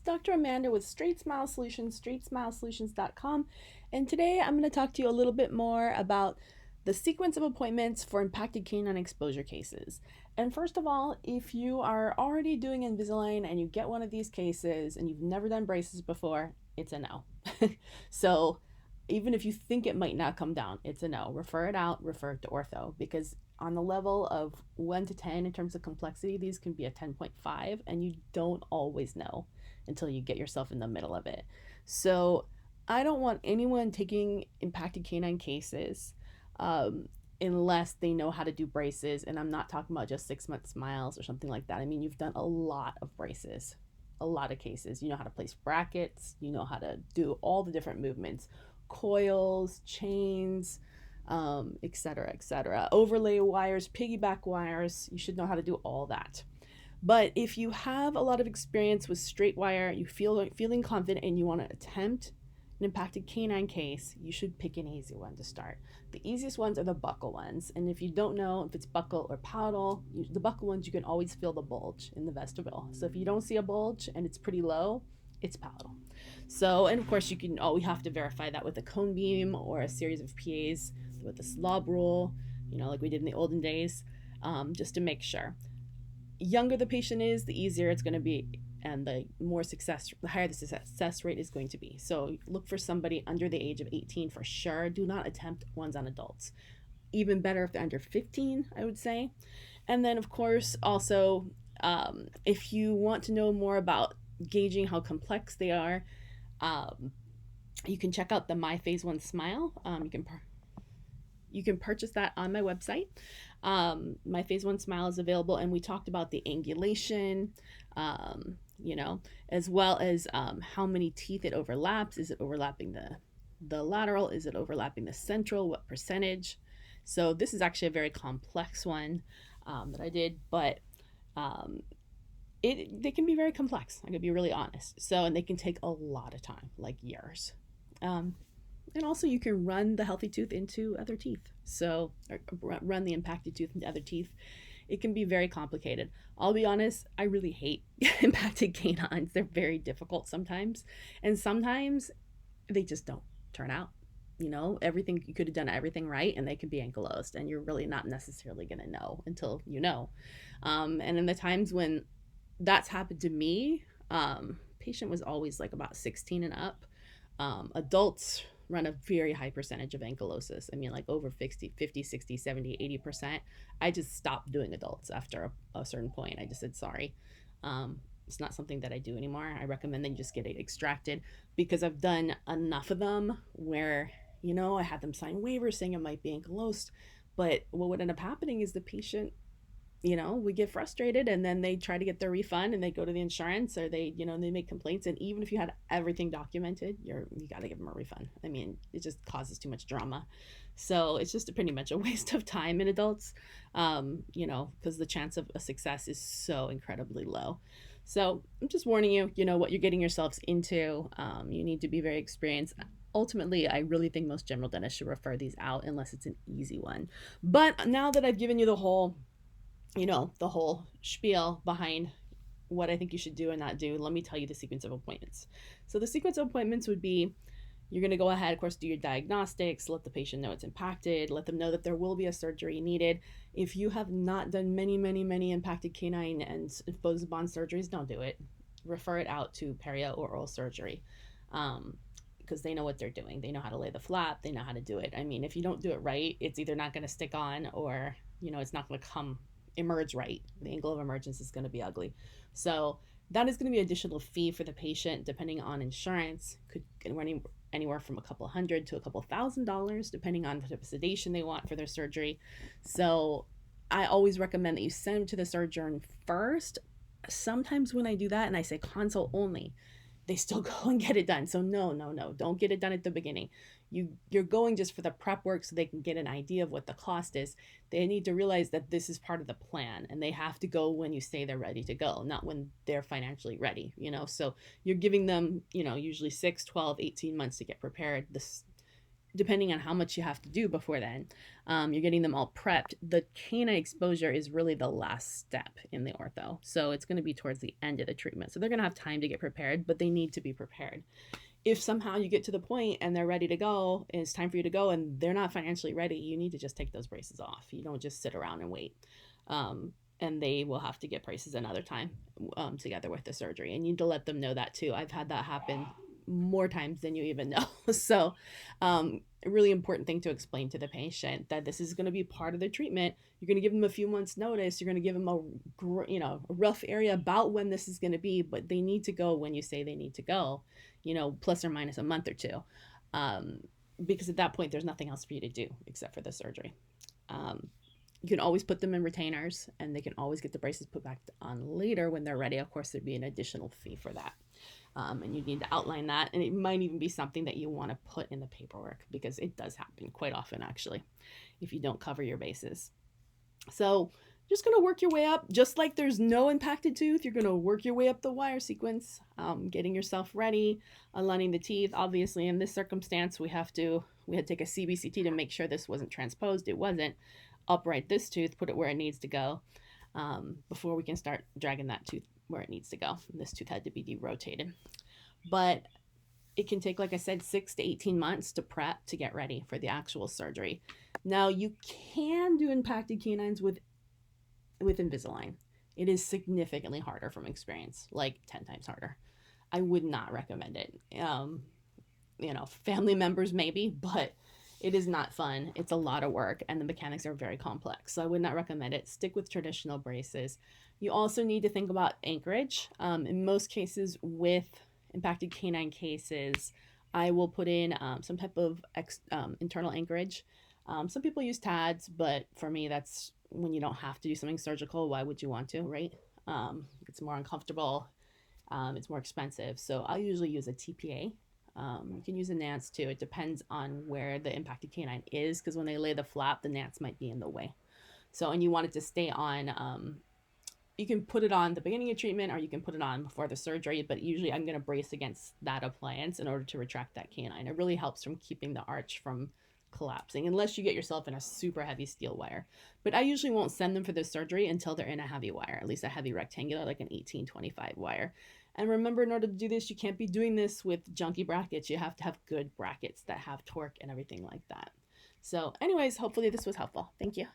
Dr. Amanda with StraightSmile Solutions, StraightSmileSolutions.com. And today I'm going to talk to you a little bit more about the sequence of appointments for impacted canine exposure cases. And first of all, if you are already doing Invisalign and you get one of these cases and you've never done braces before, it's a no. So even if you think it might not come down, it's a no. Refer it out, refer it to ortho, because on the level of 1 to 10 in terms of complexity, these can be a 10.5, and you don't always know until you get yourself in the middle of it. So I don't want anyone taking impacted canine cases unless they know how to do braces. And I'm not talking about just 6-month smiles or something like that. I mean, you've done a lot of braces, a lot of cases. You know how to place brackets, you know how to do all the different movements, coils, chains, etc., etc. Overlay wires, piggyback wires. You should know how to do all that. But if you have a lot of experience with straight wire, you feeling confident and you want to attempt an impacted canine case, you should pick an easy one to start. The easiest ones are the buccal ones. And if you don't know if it's buccal or palatal, the buccal ones, you can always feel the bulge in the vestibule. So if you don't see a bulge and it's pretty low, it's palatal. So, and of course you can always have to verify that with a cone beam or a series of PAs with the slob rule, like we did in the olden days, just to make sure. Younger the patient is, the easier it's going to be, and the higher the success rate is going to be. So look for somebody under the age of 18 for sure. Do not attempt ones on adults. Even better if they're under 15, I would say. And then, of course, also, if you want to know more about gauging how complex they are, you can check out the My Phase 1 Smile. You can purchase that on my website. My Phase 1 Smile is available, and we talked about the angulation, as well as how many teeth it overlaps. Is it overlapping the lateral? Is it overlapping the central? What percentage? So this is actually a very complex one that I did, but they can be very complex. I'm gonna be really honest. So, and they can take a lot of time, like years. And also you can run the healthy tooth into other teeth. So, or run the impacted tooth into other teeth. It can be very complicated. I'll be honest, I really hate impacted canines. They're very difficult sometimes. And sometimes they just don't turn out. Everything, you could have done everything right and they could be ankylosed, and you're really not necessarily going to know until you know. And in the times when that's happened to me, patient was always like about 16 and up. Adults run a very high percentage of ankylosis. I mean, like over 50, 60, 70, 80%. I just stopped doing adults after a certain point. I just said, sorry. It's not something that I do anymore. I recommend that you just get it extracted, because I've done enough of them where, I had them sign waivers saying it might be ankylosed. But what would end up happening is the patient, we get frustrated, and then they try to get their refund and they go to the insurance, or they make complaints. And even if you had everything documented, you got to give them a refund. I mean, it just causes too much drama. So it's just pretty much a waste of time in adults, because the chance of a success is so incredibly low. So I'm just warning you, what you're getting yourselves into. You need to be very experienced. Ultimately, I really think most general dentists should refer these out unless it's an easy one. But now that I've given you the whole spiel behind what I think you should do and not do, let me tell you the sequence of appointments. So the sequence of appointments would be, you're going to go ahead, of course, do your diagnostics, let the patient know it's impacted, let them know that there will be a surgery needed. If you have not done many impacted canine and exposed bond surgeries, don't do it. Refer it out to perio or oral surgery, because they know what they're doing. They know how to lay the flap. They know how to do it. I mean, if you don't do it right, it's either not going to stick on, or, it's not going to emerge right. The angle of emergence is going to be ugly. So that is going to be an additional fee for the patient, depending on insurance. Could run anywhere from a couple $100 to a couple $1,000, depending on what type of sedation they want for their surgery. So I always recommend that you send them to the surgeon first. Sometimes when I do that and I say consult only, they still go and get it done. So no, don't get it done at the beginning. You're going just for the prep work so they can get an idea of what the cost is. They need to realize that this is part of the plan, and they have to go when you say they're ready to go, not when they're financially ready, So you're giving them, usually 6, 12, 18 months to get prepared. depending on how much you have to do before then, you're getting them all prepped. The canine exposure is really the last step in the ortho. So it's going to be towards the end of the treatment. So they're going to have time to get prepared, but they need to be prepared. If somehow you get to the point and they're ready to go, and it's time for you to go, and they're not financially ready, you need to just take those braces off. You don't just sit around and wait. And they will have to get braces another time together with the surgery. And you need to let them know that too. I've had that happen more times than you even know. So a really important thing to explain to the patient that this is going to be part of the treatment. You're going to give them a few months notice. You're going to give them a rough area about when this is going to be, but they need to go when you say they need to go, plus or minus a month or two, because at that point there's nothing else for you to do except for the surgery. You can always put them in retainers, and they can always get the braces put back on later when they're ready. Of course, there'd be an additional fee for that. And you need to outline that. And it might even be something that you want to put in the paperwork, because it does happen quite often, actually, if you don't cover your bases. So just going to work your way up. Just like there's no impacted tooth, you're going to work your way up the wire sequence, getting yourself ready, aligning the teeth. Obviously, in this circumstance, we had to take a CBCT to make sure this wasn't transposed. It wasn't. Upright this tooth, put it where it needs to go, before we can start dragging that tooth where it needs to go. And this tooth had to be derotated. But it can take, like I said, 6 to 18 months to prep to get ready for the actual surgery. Now, you can do impacted canines with Invisalign. It is significantly harder from experience, like 10 times harder. I would not recommend it. Family members maybe, but it is not fun. It's a lot of work, and the mechanics are very complex. So I would not recommend it. Stick with traditional braces. You also need to think about anchorage. In most cases with impacted canine cases, I will put in some type of internal anchorage. Some people use TADs, but for me, that's when you don't have to do something surgical. Why would you want to, right? It's more uncomfortable. It's more expensive. So I'll usually use a TPA. You can use a Nance too. It depends on where the impacted canine is, because when they lay the flap, the Nance might be in the way. So, and you want it to stay on, you can put it on the beginning of treatment, or you can put it on before the surgery, but usually I'm going to brace against that appliance in order to retract that canine. It really helps from keeping the arch from collapsing, unless you get yourself in a super heavy steel wire. But I usually won't send them for the surgery until they're in a heavy wire, at least a heavy rectangular, like an 1825 wire. And remember, in order to do this, you can't be doing this with junky brackets. You have to have good brackets that have torque and everything like that. So anyways, hopefully this was helpful. Thank you.